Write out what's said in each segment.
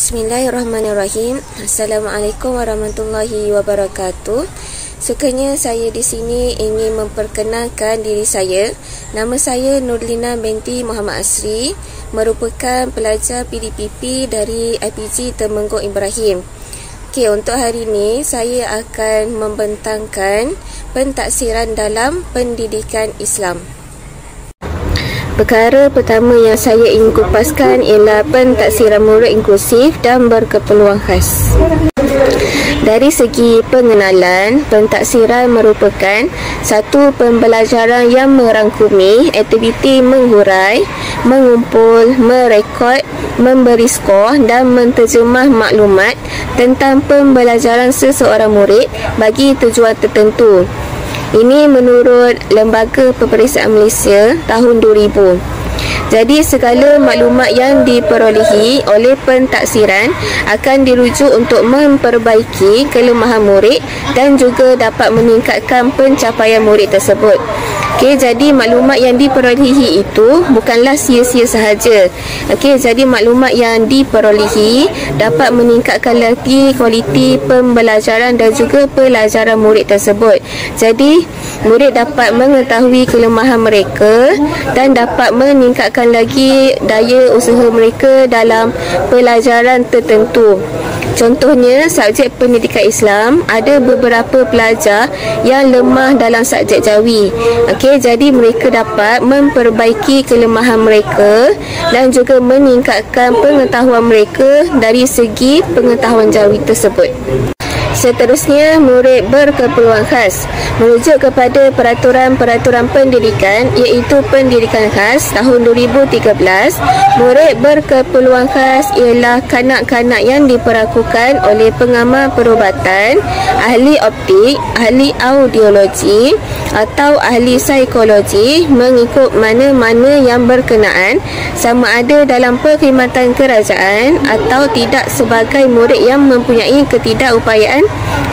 Bismillahirrahmanirrahim. Assalamualaikum warahmatullahi wabarakatuh. Sukanya saya di sini ingin memperkenalkan diri saya. Nama saya Nurlina binti Muhammad Asri, merupakan pelajar PDPP dari IPG Temenggong Ibrahim. Okey, untuk hari ini saya akan membentangkan pentaksiran dalam pendidikan Islam. Perkara pertama yang saya ingin kupaskan ialah pentaksiran murid inklusif dan berkeperluan khas. Dari segi pengenalan, pentaksiran merupakan satu pembelajaran yang merangkumi aktiviti menghurai, mengumpul, merekod, memberi skor dan menterjemah maklumat tentang pembelajaran seseorang murid bagi tujuan tertentu. Ini menurut Lembaga Peperiksaan Malaysia tahun 2000. Jadi segala maklumat yang diperolehi oleh pentaksiran akan dirujuk untuk memperbaiki kelemahan murid dan juga dapat meningkatkan pencapaian murid tersebut. Okey, jadi maklumat yang diperolehi itu bukanlah sia-sia sahaja. Okey, jadi maklumat yang diperolehi dapat meningkatkan lagi kualiti pembelajaran dan juga pelajaran murid tersebut. Jadi, murid dapat mengetahui kelemahan mereka dan dapat meningkatkan lagi daya usaha mereka dalam pelajaran tertentu. Contohnya, subjek pendidikan Islam, ada beberapa pelajar yang lemah dalam subjek Jawi. Okey, jadi mereka dapat memperbaiki kelemahan mereka dan juga meningkatkan pengetahuan mereka dari segi pengetahuan Jawi tersebut. Seterusnya, murid berkeperluan khas merujuk kepada peraturan-peraturan pendidikan iaitu pendidikan khas tahun 2013. Murid berkeperluan khas ialah kanak-kanak yang diperlakukan oleh pengamal perubatan, ahli optik, ahli audiologi atau ahli psikologi mengikut mana-mana yang berkenaan, sama ada dalam perkhidmatan kerajaan atau tidak, sebagai murid yang mempunyai ketidakupayaan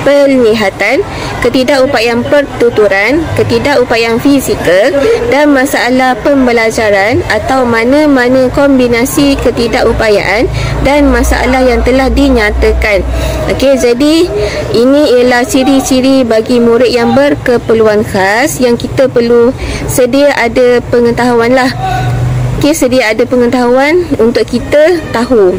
penglihatan, ketidakupayaan pertuturan, ketidakupayaan fizikal dan masalah pembelajaran atau mana-mana kombinasi ketidakupayaan dan masalah yang telah dinyatakan. Okey, jadi ini ialah ciri-ciri bagi murid yang berkeperluan khas yang kita perlu sedia ada pengetahuan lah. Okey, sedia ada pengetahuan untuk kita tahu.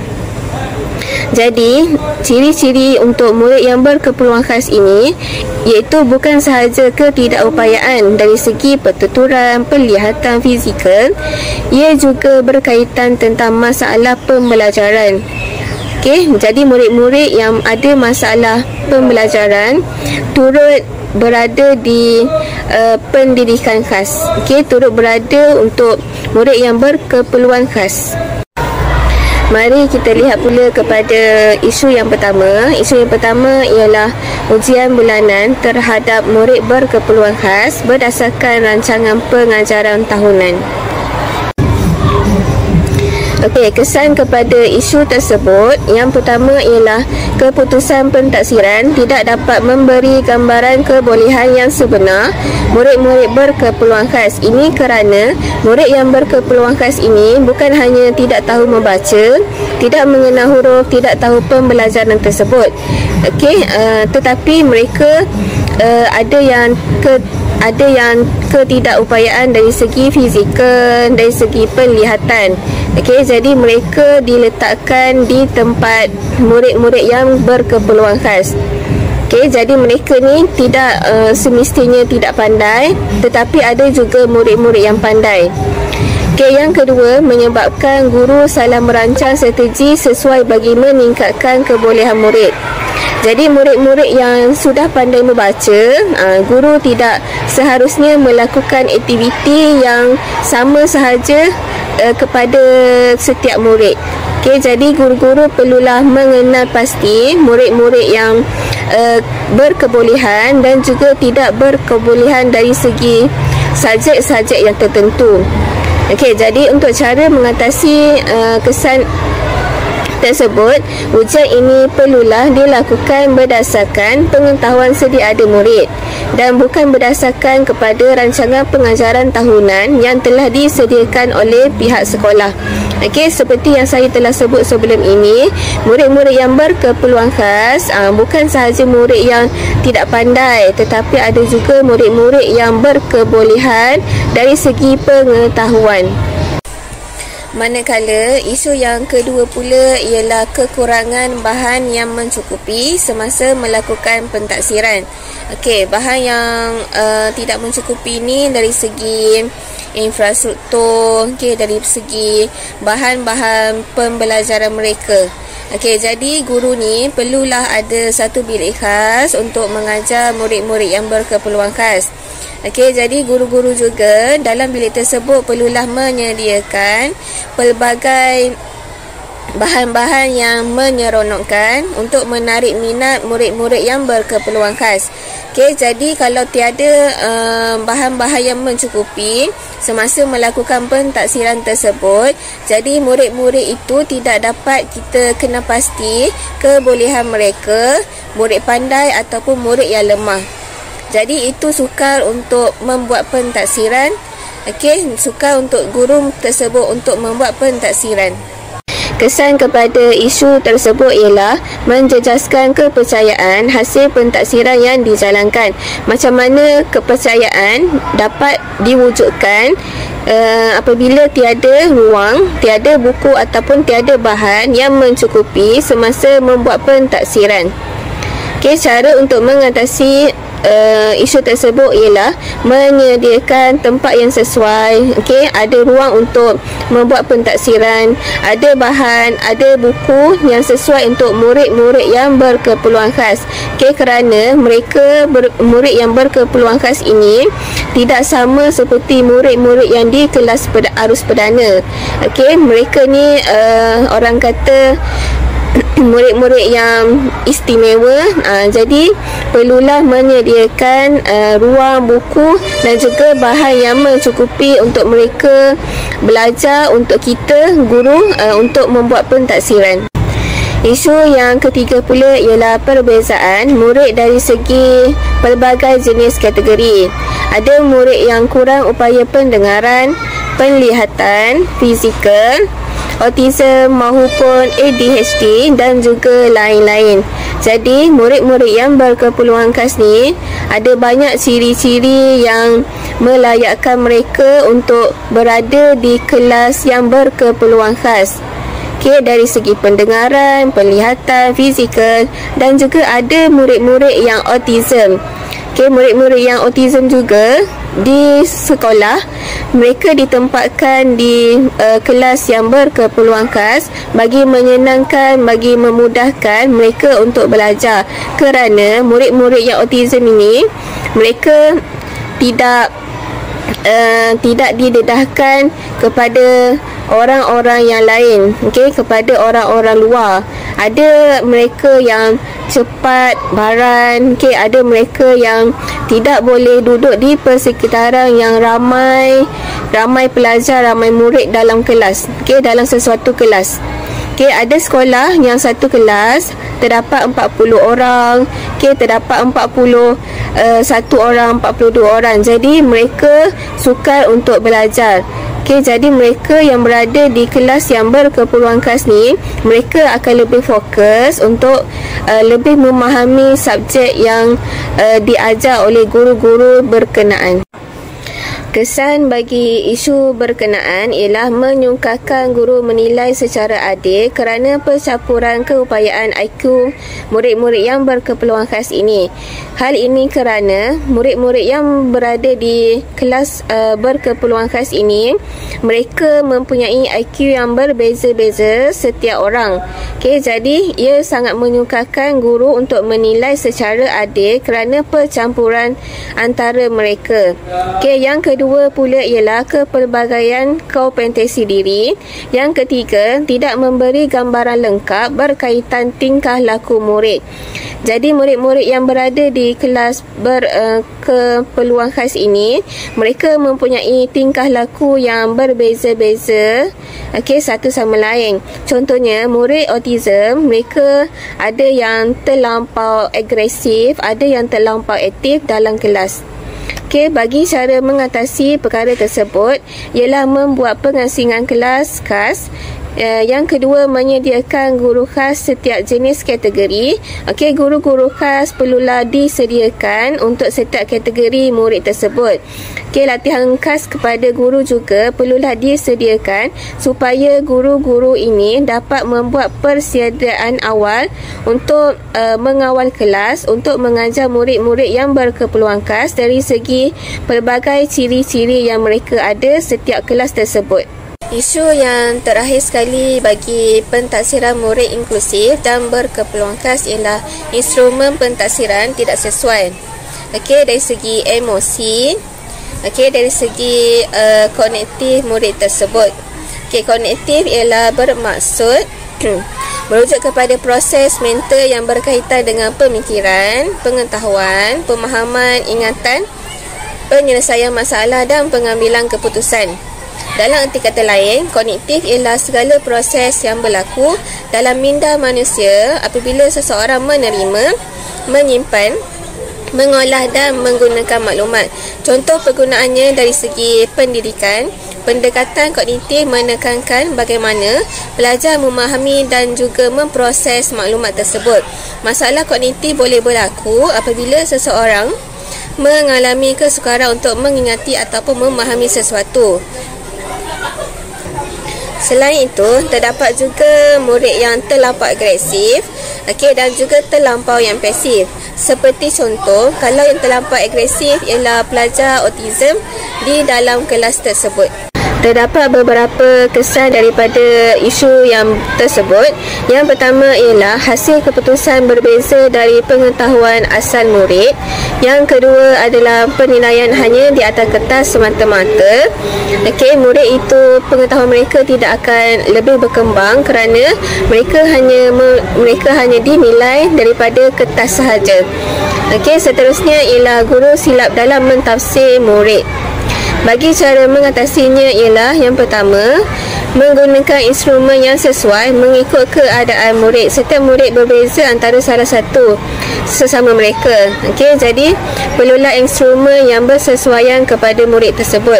Jadi, ciri-ciri untuk murid yang berkeperluan khas ini iaitu bukan sahaja ketidakupayaan dari segi pertuturan, penglihatan fizikal, ia juga berkaitan tentang masalah pembelajaran. Okey, jadi murid-murid yang ada masalah pembelajaran turut berada di pendidikan khas. Okey, turut berada untuk murid yang berkeperluan khas. Mari kita lihat pula kepada isu yang pertama. Isu yang pertama ialah ujian bulanan terhadap murid berkeperluan khas berdasarkan rancangan pengajaran tahunan. Okey, kesan kepada isu tersebut. Yang pertama ialah keputusan pentaksiran tidak dapat memberi gambaran kebolehan yang sebenar murid-murid berkeperluan khas. Ini kerana murid yang berkeperluan khas ini bukan hanya tidak tahu membaca, tidak mengenal huruf, tidak tahu pembelajaran tersebut. Okey, tetapi mereka ada yang ketidakupayaan dari segi fizikal, dari segi penglihatan. Okey, jadi mereka diletakkan di tempat murid-murid yang berkeperluan khas. Okey, jadi mereka ni tidak semestinya tidak pandai, tetapi ada juga murid-murid yang pandai. Okey, yang kedua, menyebabkan guru salah merancang strategi sesuai bagi meningkatkan kebolehan murid. Jadi murid-murid yang sudah pandai membaca, guru tidak seharusnya melakukan aktiviti yang sama sahaja kepada setiap murid. Okey, jadi guru-guru perlulah mengenal pasti murid-murid yang berkebolehan dan juga tidak berkebolehan dari segi subjek-subjek yang tertentu. Okey, jadi untuk cara mengatasi kesan tersebut, ujian ini perlulah dilakukan berdasarkan pengetahuan sedia ada murid dan bukan berdasarkan kepada rancangan pengajaran tahunan yang telah disediakan oleh pihak sekolah. Okey, seperti yang saya telah sebut sebelum ini, murid-murid yang berkeperluan khas bukan sahaja murid yang tidak pandai, tetapi ada juga murid-murid yang berkebolehan dari segi pengetahuan. Manakala isu yang kedua pula ialah kekurangan bahan yang mencukupi semasa melakukan pentaksiran. Okey, bahan yang tidak mencukupi ni dari segi infrastruktur, okey, dari segi bahan-bahan pembelajaran mereka. Okey, jadi guru ni perlulah ada satu bilik khas untuk mengajar murid-murid yang berkeperluan khas. Okey, jadi guru-guru juga dalam bilik tersebut perlulah menyediakan pelbagai bahan-bahan yang menyeronokkan untuk menarik minat murid-murid yang berkeperluan khas. Okey, jadi kalau tiada bahan-bahan yang mencukupi semasa melakukan pentaksiran tersebut, jadi murid-murid itu tidak dapat kita kena pasti kebolehan mereka, murid pandai ataupun murid yang lemah. Jadi itu sukar untuk membuat pentaksiran. Okey, sukar untuk guru tersebut untuk membuat pentaksiran. Kesan kepada isu tersebut ialah menjejaskan kepercayaan hasil pentaksiran yang dijalankan. Macam mana kepercayaan dapat diwujudkan apabila tiada ruang, tiada buku ataupun tiada bahan yang mencukupi semasa membuat pentaksiran. Okey, cara untuk mengatasi isu tersebut ialah menyediakan tempat yang sesuai. Okey, ada ruang untuk membuat pentaksiran, ada bahan, ada buku yang sesuai untuk murid-murid yang berkeperluan khas. Okey, kerana murid yang berkeperluan khas ini tidak sama seperti murid-murid yang di kelas arus perdana. Okey, mereka ni orang kata murid-murid yang istimewa, jadi perlulah menyediakan ruang, buku dan juga bahan yang mencukupi untuk mereka belajar, untuk kita guru untuk membuat pentaksiran. Isu yang ketiga pula ialah perbezaan murid dari segi pelbagai jenis kategori. Ada murid yang kurang upaya pendengaran, penglihatan, fizikal, autism maupun ADHD dan juga lain-lain. Jadi murid-murid yang berkeperluan khas ni ada banyak ciri-ciri yang melayakkan mereka untuk berada di kelas yang berkeperluan khas. Okey, dari segi pendengaran, penglihatan, fizikal dan juga ada murid-murid yang autism. Okey, murid-murid yang autism juga di sekolah mereka ditempatkan di kelas yang berkeperluan khas bagi menyenangkan, bagi memudahkan mereka untuk belajar. Kerana murid-murid yang autism ini mereka tidak didedahkan kepada orang-orang yang lain, okey, kepada orang-orang luar. Ada mereka yang cepat baran, okey, ada mereka yang tidak boleh duduk di persekitaran yang ramai pelajar, ramai murid dalam kelas, okey, dalam sesuatu kelas. Okey, ada sekolah yang satu kelas terdapat 40 orang, okey, terdapat 41 orang, 42 orang. Jadi mereka sukar untuk belajar. Okey, jadi mereka yang berada di kelas yang berkeperluan khas ni, mereka akan lebih fokus untuk lebih memahami subjek yang diajar oleh guru-guru berkenaan. Kesan bagi isu berkenaan ialah menyungkarkan guru menilai secara adil kerana pencampuran keupayaan IQ murid-murid yang berkeperluan khas ini. Hal ini kerana murid-murid yang berada di kelas berkeperluan khas ini, mereka mempunyai IQ yang berbeza-beza setiap orang. Okey, jadi ia sangat menyungkarkan guru untuk menilai secara adil kerana pencampuran antara mereka. Okey, yang kedua pula ialah kepelbagaian kompetensi diri. Yang ketiga, tidak memberi gambaran lengkap berkaitan tingkah laku murid. Jadi murid-murid yang berada di kelas berkeperluan khas ini, mereka mempunyai tingkah laku yang berbeza-beza, okey, satu sama lain. Contohnya murid autism, mereka ada yang terlampau agresif, ada yang terlampau aktif dalam kelas. Okey, bagi cara mengatasi perkara tersebut ialah membuat pengasingan kelas khas. Yang kedua, menyediakan guru khas setiap jenis kategori. Okey, guru-guru khas perlulah disediakan untuk setiap kategori murid tersebut. Okey, latihan khas kepada guru juga perlulah disediakan supaya guru-guru ini dapat membuat persediaan awal untuk mengawal kelas untuk mengajar murid-murid yang berkeperluan khas dari segi pelbagai ciri-ciri yang mereka ada setiap kelas tersebut. Isu yang terakhir sekali bagi pentaksiran murid inklusif dan berkeperluan khas ialah instrumen pentaksiran tidak sesuai. Okey, dari segi emosi, okey, dari segi kognitif murid tersebut. Okey, kognitif ialah bermaksud merujuk kepada proses mental yang berkaitan dengan pemikiran, pengetahuan, pemahaman, ingatan, penyelesaian masalah dan pengambilan keputusan. Dalam erti kata lain, kognitif ialah segala proses yang berlaku dalam minda manusia apabila seseorang menerima, menyimpan, mengolah dan menggunakan maklumat. Contoh penggunaannya dari segi pendidikan, pendekatan kognitif menekankan bagaimana pelajar memahami dan juga memproses maklumat tersebut. Masalah kognitif boleh berlaku apabila seseorang mengalami kesukaran untuk mengingati ataupun memahami sesuatu. Selain itu, terdapat juga murid yang terlampau agresif, okey, dan juga terlampau yang pasif. Seperti contoh, kalau yang terlampau agresif ialah pelajar autism di dalam kelas tersebut. Terdapat beberapa kesan daripada isu yang tersebut. Yang pertama ialah hasil keputusan berbeza dari pengetahuan asal murid. Yang kedua adalah penilaian hanya di atas kertas semata-mata. Okey, murid itu pengetahuan mereka tidak akan lebih berkembang kerana mereka hanya dinilai daripada kertas sahaja. Okey, seterusnya ialah guru silap dalam mentafsir murid. Bagi cara mengatasinya ialah yang pertama, menggunakan instrumen yang sesuai mengikut keadaan murid. Setiap murid berbeza antara salah satu sesama mereka. Okey, jadi perlulah instrumen yang bersesuaian kepada murid tersebut.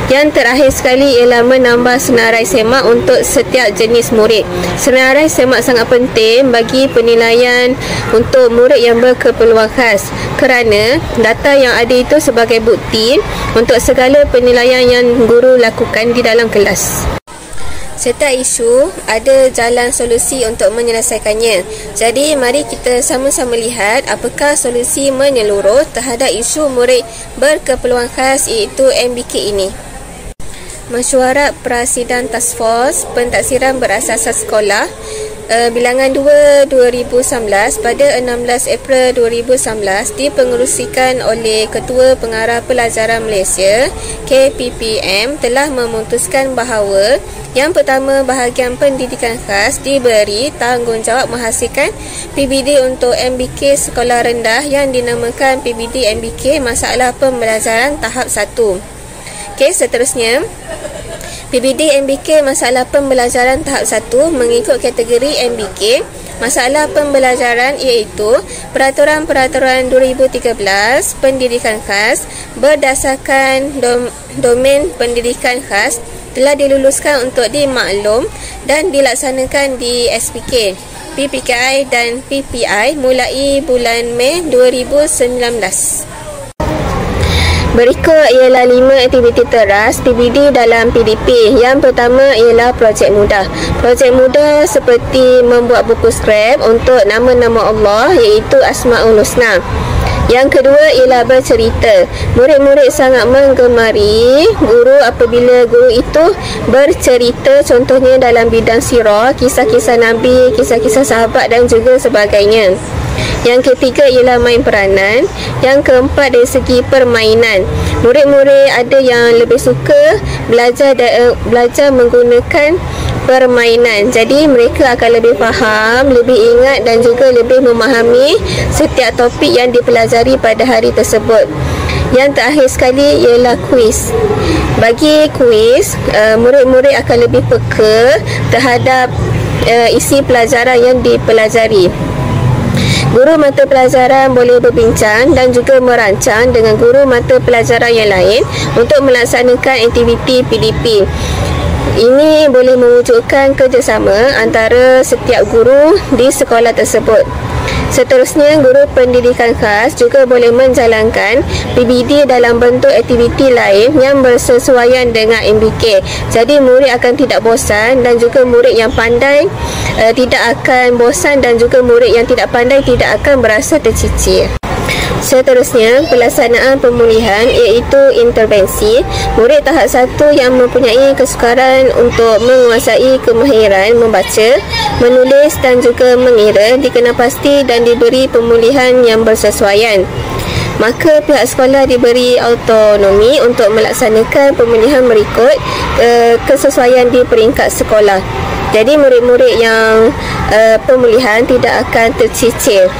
Yang terakhir sekali ialah menambah senarai semak untuk setiap jenis murid. Senarai semak sangat penting bagi penilaian untuk murid yang berkeperluan khas kerana data yang ada itu sebagai bukti untuk segala penilaian yang guru lakukan di dalam kelas. Setiap isu ada jalan solusi untuk menyelesaikannya. Jadi mari kita sama-sama lihat apakah solusi menyeluruh terhadap isu murid berkeperluan khas iaitu MBK ini. Mesyuarat Perasidan Task Force Pentaksiran Berasaskan Sekolah Bilangan 2 2019 pada 16 April 2019 dipengerusikan oleh Ketua Pengarah Pelajaran Malaysia KPPM telah memutuskan bahawa yang pertama, bahagian pendidikan khas diberi tanggungjawab menghasilkan PBD untuk MBK sekolah rendah yang dinamakan PBD MBK Masalah Pembelajaran Tahap 1. Okey, seterusnya PBD MBK Masalah Pembelajaran Tahap 1 mengikut kategori MBK Masalah Pembelajaran iaitu Peraturan-Peraturan 2013 Pendidikan Khas berdasarkan domain pendidikan khas telah diluluskan untuk dimaklum dan dilaksanakan di SPK, PPKI dan PPI mulai bulan Mei 2019. Berikut ialah 5 aktiviti teras PBD dalam PDP. Yang pertama ialah projek mudah. Projek mudah seperti membuat buku scrap untuk nama-nama Allah iaitu Asmaul Husna. Yang kedua ialah bercerita. Murid-murid sangat menggemari guru apabila guru itu bercerita, contohnya dalam bidang sirah, kisah-kisah Nabi, kisah-kisah sahabat dan juga sebagainya. Yang ketiga ialah main peranan. Yang keempat dari segi permainan. Murid-murid ada yang lebih suka belajar menggunakan permainan. Jadi mereka akan lebih faham, lebih ingat dan juga lebih memahami setiap topik yang dipelajari pada hari tersebut. Yang terakhir sekali ialah kuis. Bagi kuis, murid-murid akan lebih peka terhadap isi pelajaran yang dipelajari. Guru mata pelajaran boleh berbincang dan juga merancang dengan guru mata pelajaran yang lain untuk melaksanakan aktiviti PDP. Ini boleh mewujudkan kerjasama antara setiap guru di sekolah tersebut. Seterusnya, guru pendidikan khas juga boleh menjalankan PBD dalam bentuk aktiviti lain yang bersesuaian dengan MBK. Jadi, murid akan tidak bosan dan juga murid yang pandai tidak akan bosan dan juga murid yang tidak pandai tidak akan berasa tercicir. Seterusnya, pelaksanaan pemulihan iaitu intervensi. Murid tahap 1 yang mempunyai kesukaran untuk menguasai kemahiran membaca, menulis dan juga mengira dikenal pasti dan diberi pemulihan yang bersesuaian. Maka pihak sekolah diberi autonomi untuk melaksanakan pemulihan berikut kesesuaian di peringkat sekolah. Jadi murid-murid yang pemulihan tidak akan tercicir.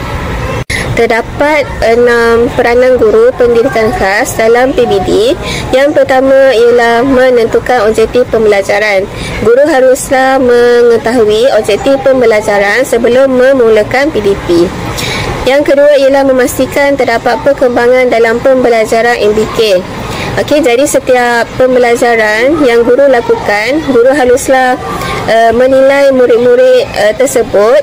Terdapat 6 peranan guru pendidikan khas dalam PBD. Yang pertama ialah menentukan objektif pembelajaran. Guru haruslah mengetahui objektif pembelajaran sebelum memulakan PDP. Yang kedua ialah memastikan terdapat perkembangan dalam pembelajaran MBK. Okey, jadi setiap pembelajaran yang guru lakukan, guru haruslah menilai murid-murid tersebut,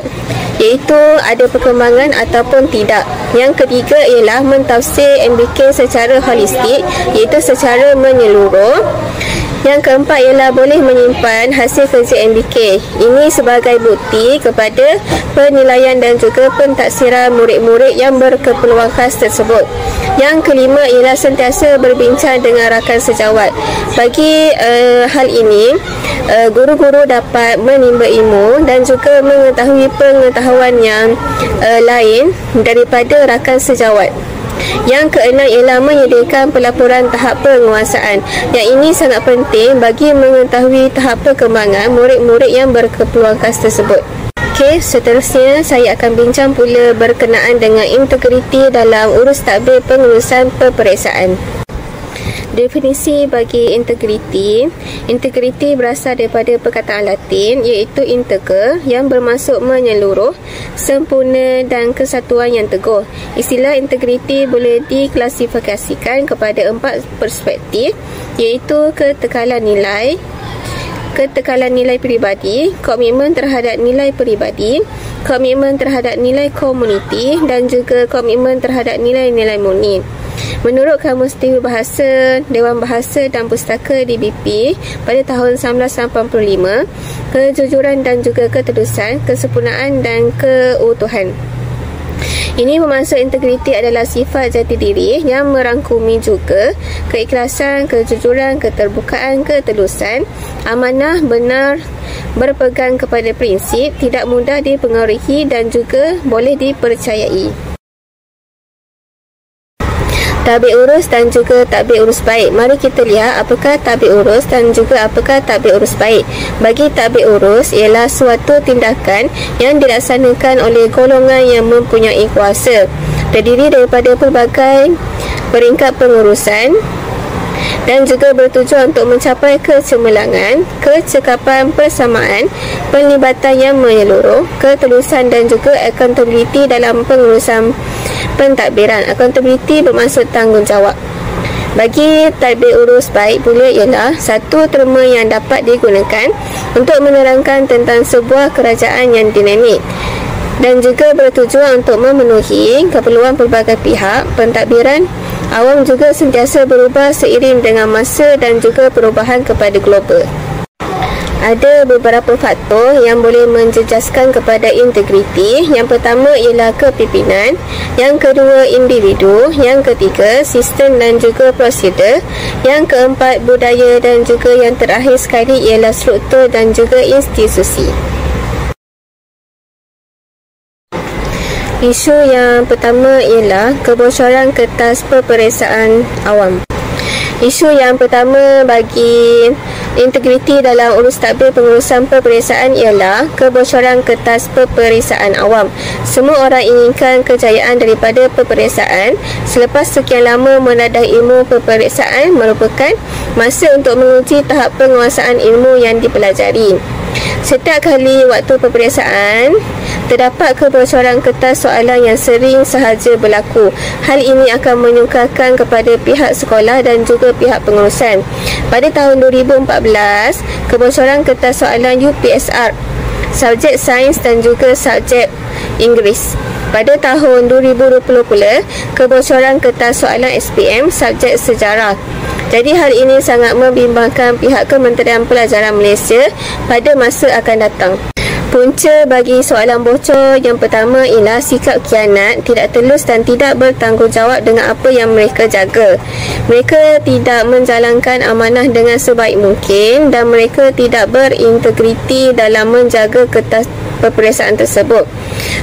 iaitu ada perkembangan ataupun tidak. Yang ketiga ialah mentafsir MBK secara holistik, iaitu secara menyeluruh. Yang keempat ialah boleh menyimpan hasil kerja MBK. Ini sebagai bukti kepada penilaian dan juga pentaksiran murid-murid yang berkeperluan khas tersebut. Yang kelima ialah sentiasa berbincang dengan rakan sejawat. Bagi hal ini, guru-guru dapat menimba ilmu dan juga mengetahui pengetahuan yang lain daripada rakan sejawat. Yang keenam ialah menyediakan pelaporan tahap penguasaan. Yang ini sangat penting bagi mengetahui tahap perkembangan murid-murid yang berkeperluan khas tersebut. Okey, seterusnya saya akan bincang pula berkenaan dengan integriti dalam urus tadbir pengurusan peperiksaan. Definisi bagi integriti. Integriti berasal daripada perkataan Latin iaitu integer yang bermaksud menyeluruh, sempurna dan kesatuan yang teguh. Istilah integriti boleh diklasifikasikan kepada 4 perspektif iaitu ketekalan nilai peribadi, komitmen terhadap nilai peribadi, komitmen terhadap nilai komuniti dan juga komitmen terhadap nilai-nilai murni. Menurut Kamus Tinggi Bahasa, Dewan Bahasa dan Pustaka DBP pada tahun 1985, kejujuran dan juga ketulusan, kesempurnaan dan keutuhan. Ini bermaksud integriti adalah sifat jati diri yang merangkumi juga keikhlasan, kejujuran, keterbukaan, ketulusan, amanah, benar, berpegang kepada prinsip, tidak mudah dipengaruhi dan juga boleh dipercayai. Tadbir urus dan juga tadbir urus baik. Mari kita lihat apakah tadbir urus dan juga apakah tadbir urus baik. Bagi tadbir urus ialah suatu tindakan yang dilaksanakan oleh golongan yang mempunyai kuasa. Terdiri daripada pelbagai peringkat pengurusan dan juga bertujuan untuk mencapai kecemerlangan, kecekapan persamaan, penlibatan yang menyeluruh, ketulusan dan juga accountability dalam pengurusan pentadbiran. Accountability bermaksud tanggungjawab. Bagi tadbir urus baik pula ialah satu terma yang dapat digunakan untuk menerangkan tentang sebuah kerajaan yang dinamik dan juga bertujuan untuk memenuhi keperluan pelbagai pihak. Pentadbiran awam juga sentiasa berubah seiring dengan masa dan juga perubahan kepada global. Ada beberapa faktor yang boleh menjejaskan kepada integriti. Yang pertama ialah kepimpinan, yang kedua individu, yang ketiga sistem dan juga prosedur, yang keempat budaya dan juga yang terakhir sekali ialah struktur dan juga institusi. Isu yang pertama ialah kebocoran kertas peperiksaan awam. Isu yang pertama bagi integriti dalam urus tadbir pengurusan peperiksaan ialah kebocoran kertas peperiksaan awam. Semua orang inginkan kejayaan daripada peperiksaan. Selepas sekian lama menadah ilmu peperiksaan merupakan masa untuk menguji tahap penguasaan ilmu yang dipelajari. Setiap kali waktu peperiksaan, Terdapat kebocoran kertas soalan yang sering sahaja berlaku. Hal ini akan menyukarkan kepada pihak sekolah dan juga pihak pengurusan. Pada tahun 2014, kebocoran kertas soalan UPSR, subjek sains dan juga subjek Inggeris. Pada tahun 2020 pula, kebocoran kertas soalan SPM, subjek sejarah. Jadi hal ini sangat membimbangkan pihak Kementerian Pelajaran Malaysia pada masa akan datang. Punca bagi soalan bocor yang pertama ialah sikap khianat, tidak telus dan tidak bertanggungjawab dengan apa yang mereka jaga. Mereka tidak menjalankan amanah dengan sebaik mungkin dan mereka tidak berintegriti dalam menjaga kertas peperiksaan tersebut.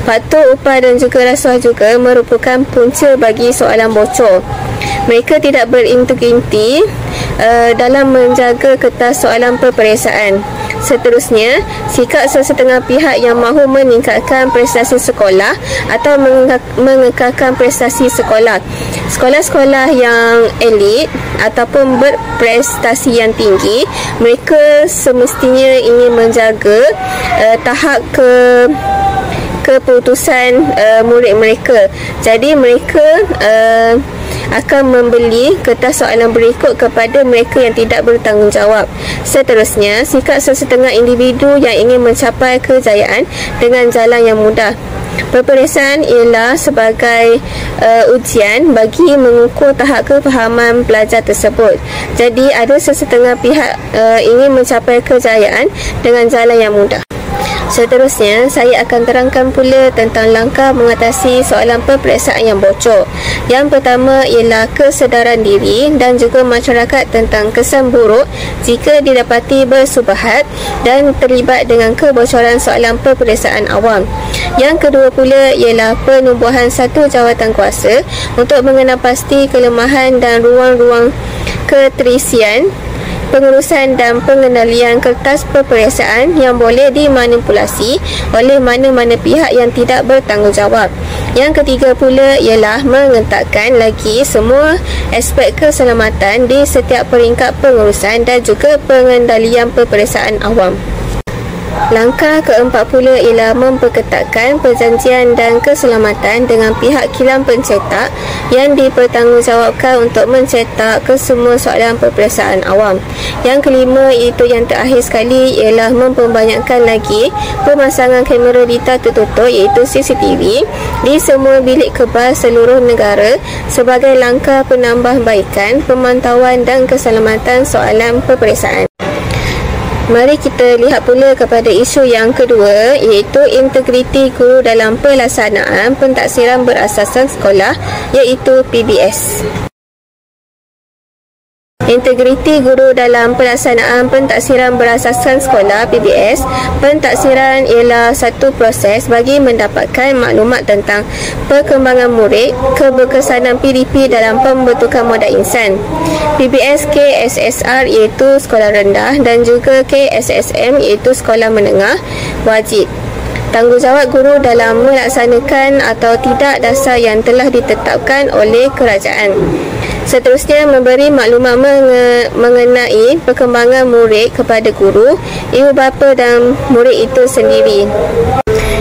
Faktor upah dan juga rasuah juga merupakan punca bagi soalan bocor. Mereka tidak berintegriti dalam menjaga kertas soalan peperiksaan. Seterusnya, sikap sesetengah pihak yang mahu meningkatkan prestasi sekolah atau mengekalkan prestasi sekolah. Sekolah-sekolah yang elit ataupun berprestasi yang tinggi, mereka semestinya ingin menjaga tahap keputusan murid mereka. Jadi mereka akan membeli kertas soalan berikut kepada mereka yang tidak bertanggungjawab. Seterusnya, sikap sesetengah individu yang ingin mencapai kejayaan dengan jalan yang mudah. Peperiksaan ialah sebagai ujian bagi mengukur tahap kefahaman pelajar tersebut. Jadi ada sesetengah pihak ingin mencapai kejayaan dengan jalan yang mudah. Seterusnya, saya akan terangkan pula tentang langkah mengatasi soalan peperiksaan yang bocor. Yang pertama ialah kesedaran diri dan juga masyarakat tentang kesan buruk jika didapati bersubahat dan terlibat dengan kebocoran soalan peperiksaan awam. Yang kedua pula ialah penubuhan satu jawatan kuasa untuk mengenal pasti kelemahan dan ruang-ruang keterisian pengurusan dan pengendalian kertas peperiksaan yang boleh dimanipulasi oleh mana-mana pihak yang tidak bertanggungjawab. Yang ketiga pula ialah mengetatkan lagi semua aspek keselamatan di setiap peringkat pengurusan dan juga pengendalian peperiksaan awam. Langkah keempat pula ialah memperketatkan perjanjian dan keselamatan dengan pihak kilang pencetak yang dipertanggungjawabkan untuk mencetak ke semua soalan peperiksaan awam. Yang kelima, iaitu yang terakhir sekali, ialah memperbanyakkan lagi pemasangan kamera dita tertutup iaitu CCTV di semua bilik kebal seluruh negara sebagai langkah penambahbaikan pemantauan dan keselamatan soalan peperiksaan. Mari kita lihat pula kepada isu yang kedua, iaitu integriti guru dalam pelaksanaan pentaksiran berasaskan sekolah, iaitu PBS. Integriti guru dalam pelaksanaan pentaksiran berasaskan sekolah PBS. Pentaksiran ialah satu proses bagi mendapatkan maklumat tentang perkembangan murid, keberkesanan PDP dalam pembentukan modal insan. PBS KSSR iaitu sekolah rendah dan juga KSSM iaitu sekolah menengah wajib. Tanggungjawab guru dalam melaksanakan atau tidak dasar yang telah ditetapkan oleh kerajaan. Seterusnya, memberi maklumat mengenai perkembangan murid kepada guru, ibu bapa dan murid itu sendiri.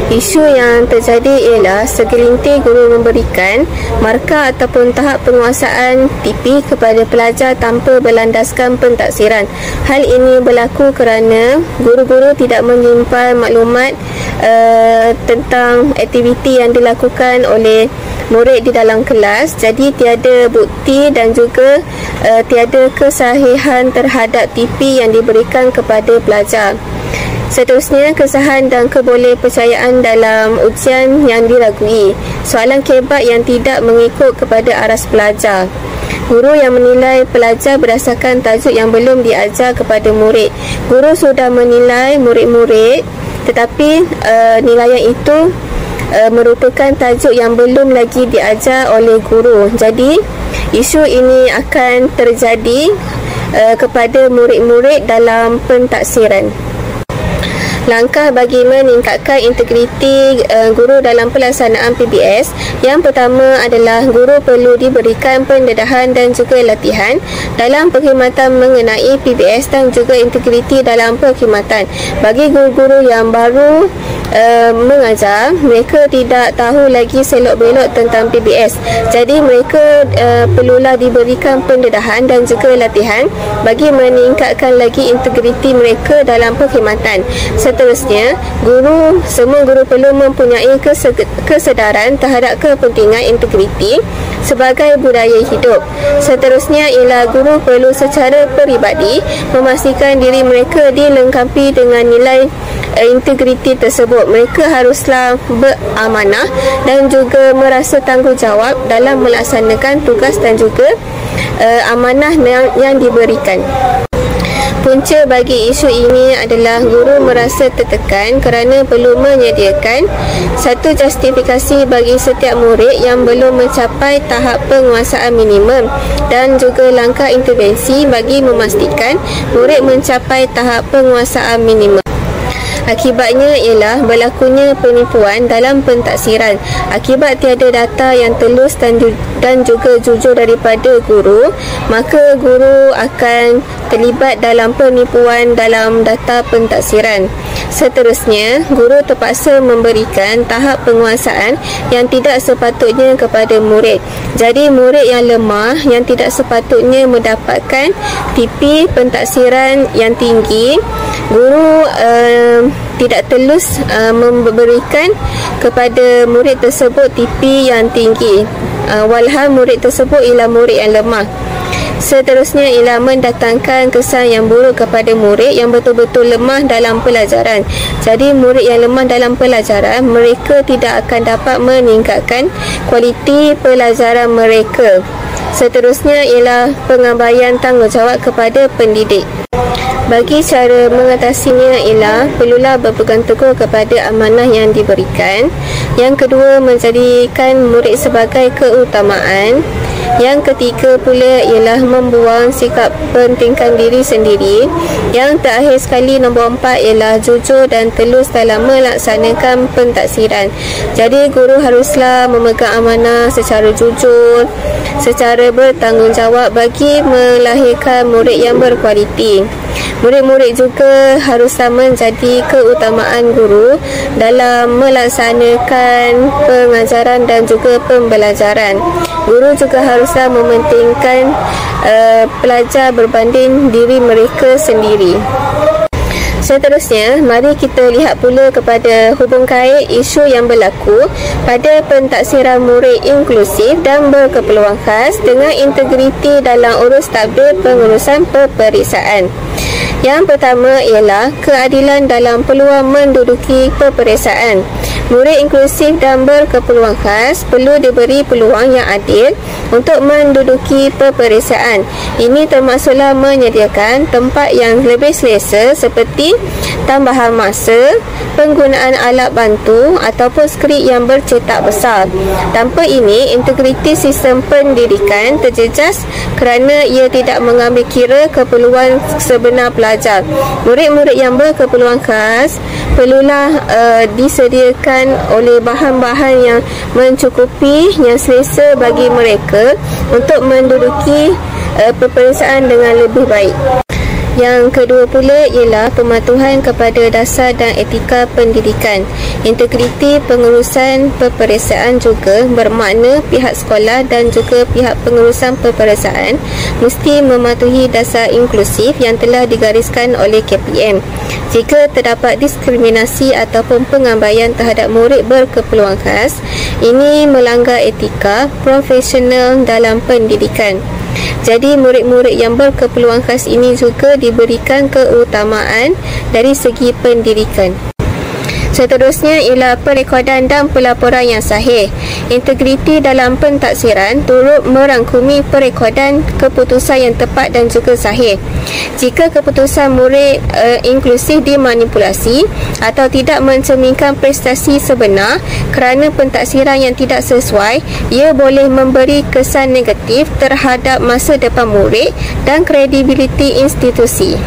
Isu yang terjadi ialah segelintir guru memberikan markah ataupun tahap penguasaan TP kepada pelajar tanpa berlandaskan pentaksiran. Hal ini berlaku kerana guru-guru tidak menyimpan maklumat tentang aktiviti yang dilakukan oleh murid di dalam kelas. Jadi tiada bukti dan juga tiada kesahihan terhadap TP yang diberikan kepada pelajar. Seterusnya, kesahan dan kebolehpercayaan dalam ujian yang diragui. Soalan kebat yang tidak mengikut kepada aras pelajar. Guru yang menilai pelajar berdasarkan tajuk yang belum diajar kepada murid. Guru sudah menilai murid-murid tetapi nilaian itu merupakan tajuk yang belum lagi diajar oleh guru. Jadi isu ini akan terjadi kepada murid-murid dalam pentaksiran. Langkah bagi meningkatkan integriti guru dalam pelaksanaan PBS. Yang pertama adalah guru perlu diberikan pendedahan dan juga latihan dalam perkhidmatan mengenai PBS dan juga integriti dalam perkhidmatan. Bagi guru-guru yang baru mengajar, mereka tidak tahu lagi selok-belok tentang PBS. Jadi mereka perlulah diberikan pendedahan dan juga latihan bagi meningkatkan lagi integriti mereka dalam perkhidmatan. Seterusnya, semua guru perlu mempunyai kesedaran terhadap kepentingan integriti sebagai budaya hidup. Seterusnya ialah guru perlu secara peribadi memastikan diri mereka dilengkapi dengan nilai integriti tersebut. Mereka haruslah beramanah dan juga merasa tanggungjawab dalam melaksanakan tugas dan juga amanah yang diberikan. Punca bagi isu ini adalah guru merasa tertekan kerana perlu menyediakan satu justifikasi bagi setiap murid yang belum mencapai tahap penguasaan minimum dan juga langkah intervensi bagi memastikan murid mencapai tahap penguasaan minimum. Akibatnya ialah berlakunya penipuan dalam pentaksiran. Akibat tiada data yang telus dan juga jujur daripada guru, maka guru akan terlibat dalam penipuan dalam data pentaksiran. Seterusnya, guru terpaksa memberikan tahap penguasaan yang tidak sepatutnya kepada murid. Jadi, murid yang lemah yang tidak sepatutnya mendapatkan TP pentaksiran yang tinggi, guru tidak telus memberikan kepada murid tersebut TP yang tinggi, walhal murid tersebut ialah murid yang lemah. Seterusnya ialah mendatangkan kesan yang buruk kepada murid yang betul-betul lemah dalam pelajaran. Jadi murid yang lemah dalam pelajaran, mereka tidak akan dapat meningkatkan kualiti pelajaran mereka. Seterusnya ialah pengabaian tanggungjawab kepada pendidik. Bagi cara mengatasinya ialah perlulah berpegang teguh kepada amanah yang diberikan. Yang kedua, menjadikan murid sebagai keutamaan. Yang ketiga pula ialah membuang sikap pentingkan diri sendiri. Yang terakhir sekali, nombor 4 ialah jujur dan telus dalam melaksanakan pentaksiran. Jadi guru haruslah memegang amanah secara jujur, secara bertanggungjawab bagi melahirkan murid yang berkualiti. Murid-murid juga haruslah menjadi keutamaan guru dalam melaksanakan pengajaran dan juga pembelajaran. Guru juga haruslah mementingkan pelajar berbanding diri mereka sendiri. Seterusnya, mari kita lihat pula kepada hubung kait isu yang berlaku pada pentaksiran murid inklusif dan berkeperluan khas dengan integriti dalam urus tadbir pengurusan peperiksaan. Yang pertama ialah keadilan dalam peluang menduduki peperiksaan. Murid inklusif dan berkeperluan khas perlu diberi peluang yang adil untuk menduduki peperiksaan. Ini termasuklah menyediakan tempat yang lebih selesa seperti tambahan masa, penggunaan alat bantu ataupun skrip yang bercetak besar. Tanpa ini, integriti sistem pendidikan terjejas kerana ia tidak mengambil kira keperluan sebenar pelajar. Murid-murid yang berkeperluan khas perlulah disediakan oleh bahan-bahan yang mencukupi, yang selesa bagi mereka untuk menduduki peperiksaan dengan lebih baik. Yang kedua pula ialah pematuhan kepada dasar dan etika pendidikan. Integriti pengurusan peperiksaan juga bermakna pihak sekolah dan juga pihak pengurusan peperiksaan mesti mematuhi dasar inklusif yang telah digariskan oleh KPM. Jika terdapat diskriminasi ataupun pengabaian terhadap murid berkeperluan khas, ini melanggar etika profesional dalam pendidikan. Jadi murid-murid yang berkeperluan khas ini juga diberikan keutamaan dari segi pendidikan. Seterusnya ialah perekodan dan pelaporan yang sahih. Integriti dalam pentaksiran turut merangkumi perekodan keputusan yang tepat dan juga sahih. Jika keputusan murid inklusif dimanipulasi atau tidak mencerminkan prestasi sebenar kerana pentaksiran yang tidak sesuai, ia boleh memberi kesan negatif terhadap masa depan murid dan kredibiliti institusi.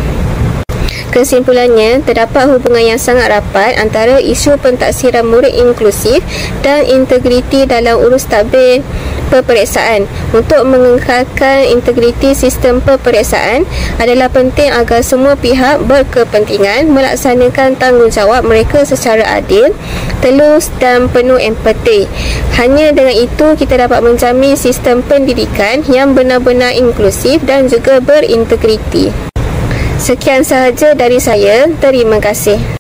Kesimpulannya, terdapat hubungan yang sangat rapat antara isu pentaksiran murid inklusif dan integriti dalam urus tadbir peperiksaan. Untuk mengekalkan integriti sistem peperiksaan adalah penting agar semua pihak berkepentingan melaksanakan tanggungjawab mereka secara adil, telus dan penuh empati. Hanya dengan itu kita dapat menjamin sistem pendidikan yang benar-benar inklusif dan juga berintegriti. Sekian sahaja dari saya. Terima kasih.